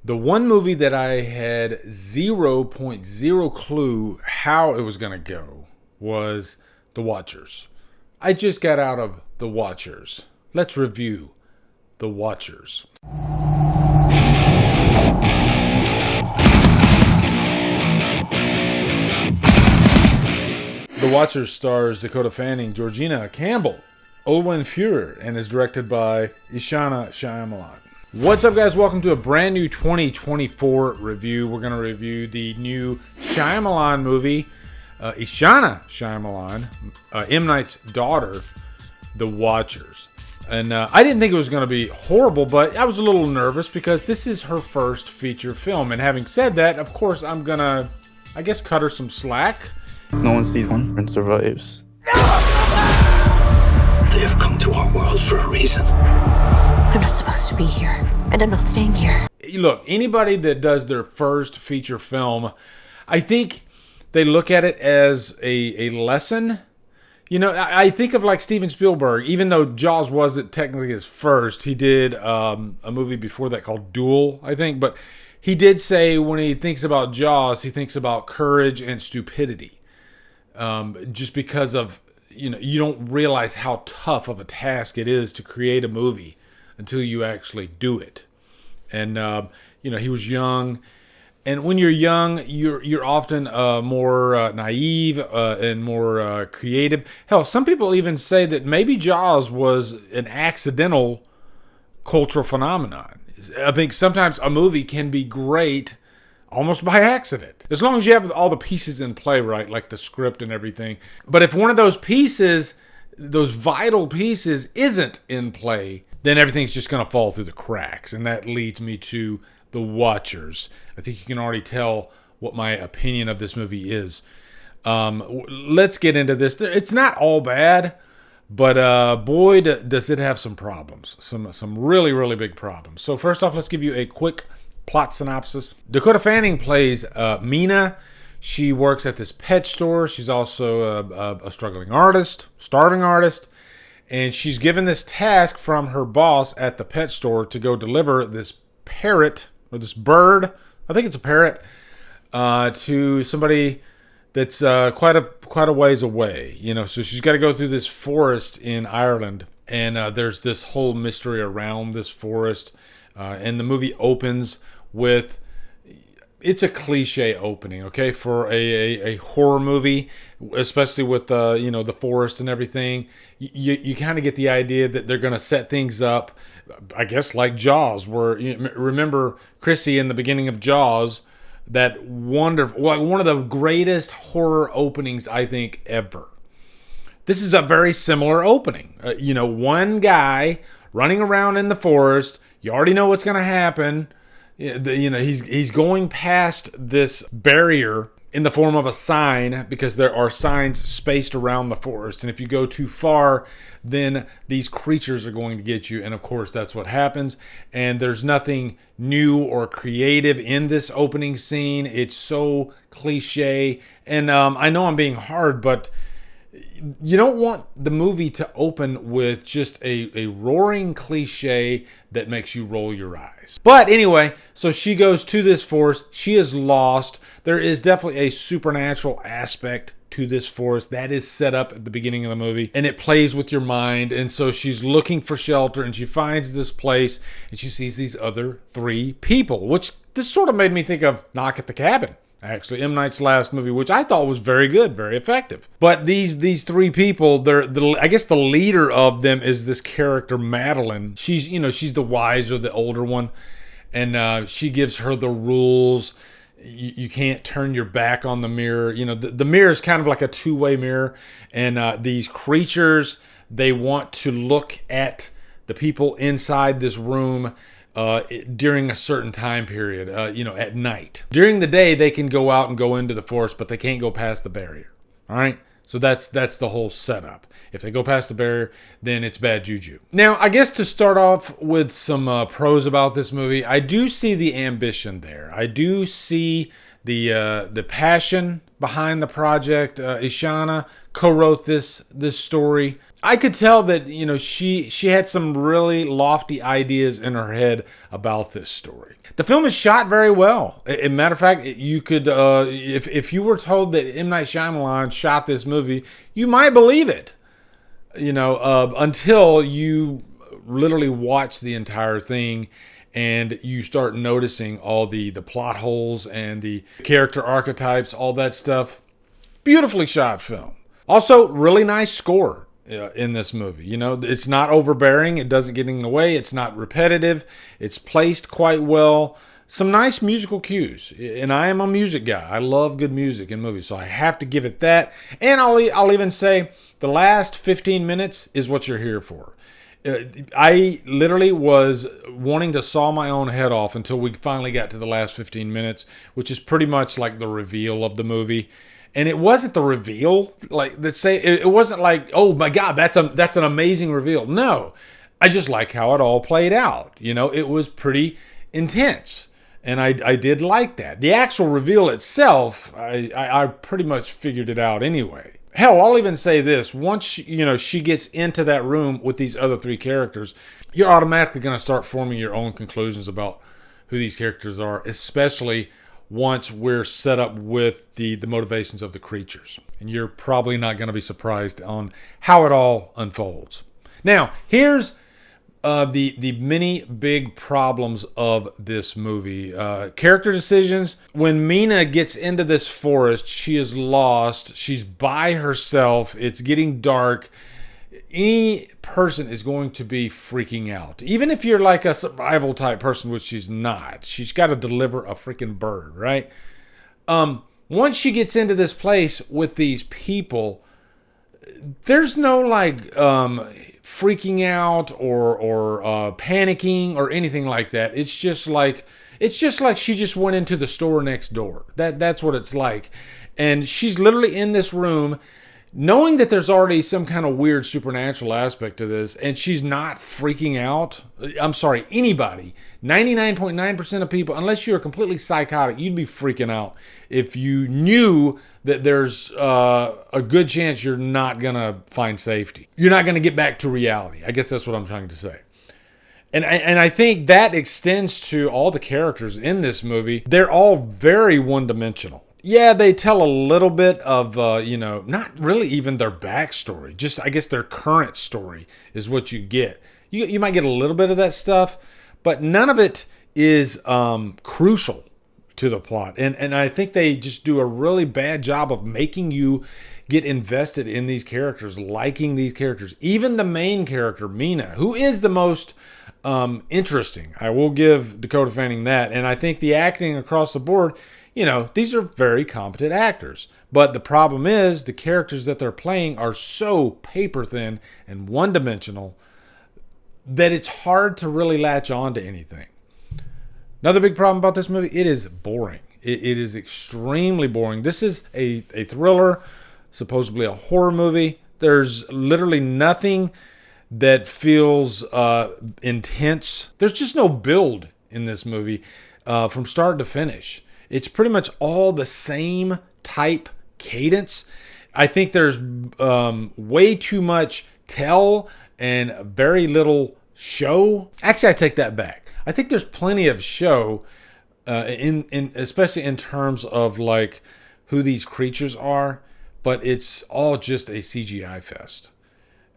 The one movie that I had 0.0 clue how it was going to go was The Watchers. I just got out of The Watchers. Let's review The Watchers. The Watchers stars Dakota Fanning, Georgina Campbell, Olwen Feuer, and is directed by Ishana Shyamalan. What's up, guys? Welcome to a brand new 2024 review. We're going to review the new Shyamalan movie, Ishana Shyamalan, M. Night's daughter, The Watchers. And I didn't think it was going to be horrible, but I was a little nervous because this is her first feature film. And having said that, of course, I'm going to, cut her some slack. No one sees one and survives. They have come to our world for a reason. I'm not supposed to be here, and I'm not staying here. Look, anybody that does their first feature film, I think they look at it as a lesson. You know, I think of like Steven Spielberg, even though Jaws wasn't technically his first, he did a movie before that called Duel, I think. But he did say when he thinks about Jaws, he thinks about courage and stupidity. Just because of, you don't realize how tough of a task it is to create a movie until you actually do it. And, he was young. And when you're young, you're often more naive and more creative. Hell, some people even say that maybe Jaws was an accidental cultural phenomenon. I think sometimes a movie can be great almost by accident, as long as you have all the pieces in play, right? Like the script and everything. But if one of those pieces, those vital pieces, isn't in play, then everything's just going to fall through the cracks. And that leads me to The Watchers. I think you can already tell what my opinion of this movie is. Let's get into this. It's not all bad, but boy, does it have some problems. Some really, really big problems. So first off, let's give you a quick plot synopsis. Dakota Fanning plays Mina. She works at this pet store. She's also a struggling artist, starving artist. And she's given this task from her boss at the pet store to go deliver this parrot, or this bird, I think it's a parrot, to somebody that's quite a ways away. So she's got to go through this forest in Ireland. And there's this whole mystery around this forest. And the movie opens with, it's a cliche opening, okay, for a horror movie, especially with the forest and everything. You kind of get the idea that they're going to set things up, I guess, like Jaws, where remember Chrissy in the beginning of Jaws, that wonderful, one of the greatest horror openings I think ever. This is a very similar opening. One guy running around in the forest. You already know what's going to happen. He's going past this barrier in the form of a sign, because there are signs spaced around the forest. And if you go too far, then these creatures are going to get you. And of course, that's what happens. And there's nothing new or creative in this opening scene. It's so cliche. And I know I'm being hard, but you don't want the movie to open with just a roaring cliche that makes you roll your eyes. But anyway, so she goes to this forest. She is lost. There is definitely a supernatural aspect to this forest that is set up at the beginning of the movie, and it plays with your mind. And so she's looking for shelter, and she finds this place, and she sees these other three people, which this sort of made me think of Knock at the Cabin. Actually, M. Night's last movie, which I thought was very good, very effective. But these three people, I guess the leader of them is this character, Madeline. She's the wiser, the older one. And she gives her the rules. You can't turn your back on the mirror. The mirror is kind of like a two-way mirror. And these creatures, they want to look at the people inside this room during a certain time period, at night. During the day, they can go out and go into the forest, but they can't go past the barrier. All right? So that's the whole setup. If they go past the barrier, then it's bad juju. Now, I guess to start off with some pros about this movie, I do see the ambition there. I do see the passion behind the project. Ishana co-wrote this story. I could tell that, you know, she had some really lofty ideas in her head about this story. The film is shot very well. As a matter of fact, you could, if you were told that M. Night Shyamalan shot this movie, you might believe it. You know, until you literally watch the entire thing and you start noticing all the plot holes and the character archetypes, all that stuff. Beautifully shot film. Also, really nice score in this movie. You know, it's not overbearing. It doesn't get in the way. It's not repetitive. It's placed quite well. Some nice musical cues. And I am a music guy. I love good music in movies, so I have to give it that. And I'll even say the last 15 minutes is what you're here for. I literally was wanting to saw my own head off until we finally got to the last 15 minutes, which is pretty much like the reveal of the movie. And it wasn't the reveal, like, let's say, it wasn't like, oh my God, that's an amazing reveal. No, I just like how it all played out. You know, it was pretty intense. And I did like that. The actual reveal itself, I pretty much figured it out anyway. Hell, I'll even say this. Once, you know, she gets into that room with these other three characters, you're automatically going to start forming your own conclusions about who these characters are, especially once we're set up with the motivations of the creatures. And you're probably not going to be surprised on how it all unfolds. Now, here's the many big problems of this movie. Character decisions. When Mina gets into this forest, she is lost. She's by herself. It's getting dark. Any person is going to be freaking out. Even if you're like a survival type person, which she's not. She's got to deliver a freaking bird, right? Once she gets into this place with these people, there's no like freaking out or panicking or anything like that. It's just like she just went into the store next door. That's what it's like. And she's literally in this room knowing that there's already some kind of weird supernatural aspect to this, and she's not freaking out. I'm sorry, anybody, 99.9% of people, unless you're completely psychotic, you'd be freaking out if you knew that there's a good chance you're not going to find safety. You're not going to get back to reality. I guess that's what I'm trying to say. And I think that extends to all the characters in this movie. They're all very one-dimensional. Yeah, they tell a little bit of, not really even their backstory. Just, I guess, their current story is what you get. You might get a little bit of that stuff, but none of it is crucial to the plot. And I think they just do a really bad job of making you get invested in these characters, liking these characters. Even the main character, Mina, who is the most interesting. I will give Dakota Fanning that. And I think the acting across the board, you know, these are very competent actors. But the problem is the characters that they're playing are so paper thin and one-dimensional that it's hard to really latch on to anything. Another big problem about this movie, it is boring. It is extremely boring. This is a thriller, supposedly a horror movie. There's literally nothing that feels intense. There's just no build in this movie from start to finish. It's pretty much all the same type cadence. I think there's way too much tell and very little show. Actually, I take that back. I think there's plenty of show, in especially in terms of like who these creatures are, but it's all just a CGI fest.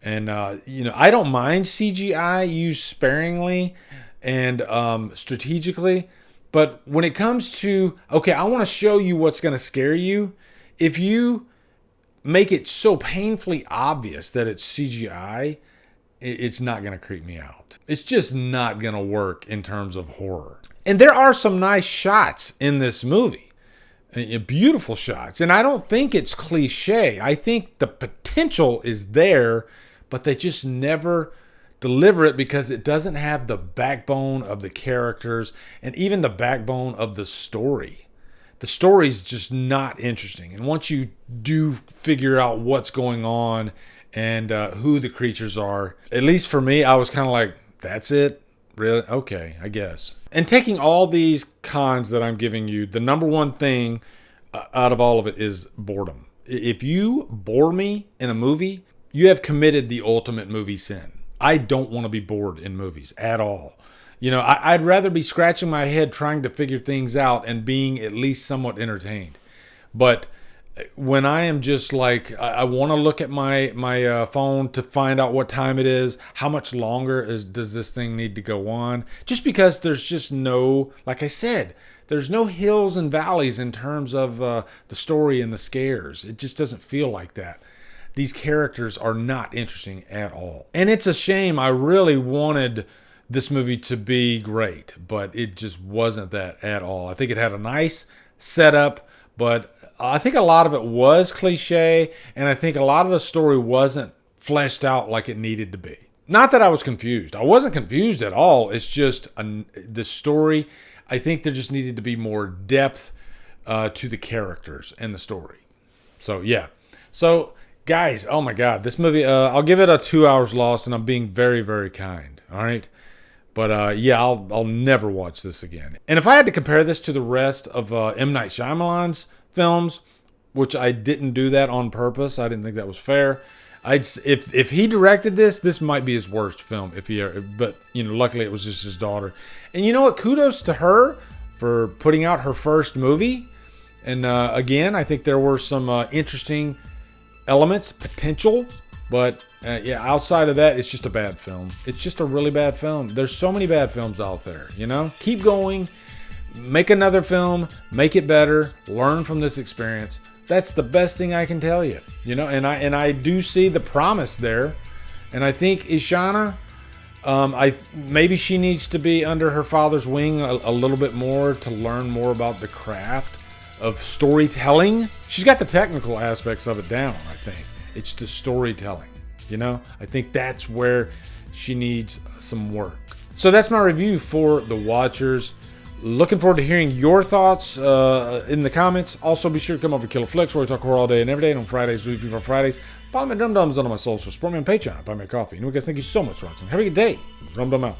And I don't mind CGI used sparingly and strategically. But when it comes to, okay, I want to show you what's going to scare you, if you make it so painfully obvious that it's CGI, it's not going to creep me out. It's just not going to work in terms of horror. And there are some nice shots in this movie, beautiful shots. And I don't think it's cliche. I think the potential is there, but they just never deliver it because it doesn't have the backbone of the characters and even the backbone of the story. The story's just not interesting. And once you do figure out what's going on and who the creatures are, at least for me, I was kind of like, that's it? Really? Okay, I guess. And taking all these cons that I'm giving you, the number one thing out of all of it is boredom. If you bore me in a movie, you have committed the ultimate movie sin. I don't want to be bored in movies at all. You know, I'd rather be scratching my head trying to figure things out and being at least somewhat entertained. But when I am just like, I want to look at my phone to find out what time it is, how much longer does this thing need to go on? Just because there's just no, like I said, there's no hills and valleys in terms of the story and the scares. It just doesn't feel like that. These characters are not interesting at all. And it's a shame. I really wanted this movie to be great, but it just wasn't that at all. I think it had a nice setup, but I think a lot of it was cliche, and I think a lot of the story wasn't fleshed out like it needed to be. Not that I was confused. I wasn't confused at all. It's just the story. I think there just needed to be more depth to the characters and the story. So, yeah. So, guys, oh my God, this movie, I'll give it a 2 hours lost, and I'm being very, very kind. All right. But yeah, I'll never watch this again. And if I had to compare this to the rest of M. Night Shyamalan's films, which I didn't do that on purpose, I didn't think that was fair. If he directed this might be his worst film. But you know, luckily it was just his daughter. And you know what? Kudos to her for putting out her first movie. And again, I think there were some interesting elements, potential. But yeah, outside of that, it's just a bad film. It's just a really bad film. There's so many bad films out there, you know? Keep going. Make another film. Make it better. Learn from this experience. That's the best thing I can tell you, you know? And I do see the promise there. And I think Ishana, maybe she needs to be under her father's wing a little bit more to learn more about the craft of storytelling. She's got the technical aspects of it down, I think. It's the storytelling, you know? I think that's where she needs some work. So that's my review for The Watchers. Looking forward to hearing your thoughts in the comments. Also, be sure to come over to Killer Flicks, where we talk horror all day and every day. And on Fridays, review for Fridays. Follow me at Drumdums on my social. Support me on Patreon. Buy me a coffee. And we guys, thank you so much for watching. Have a good day. Drumdum out.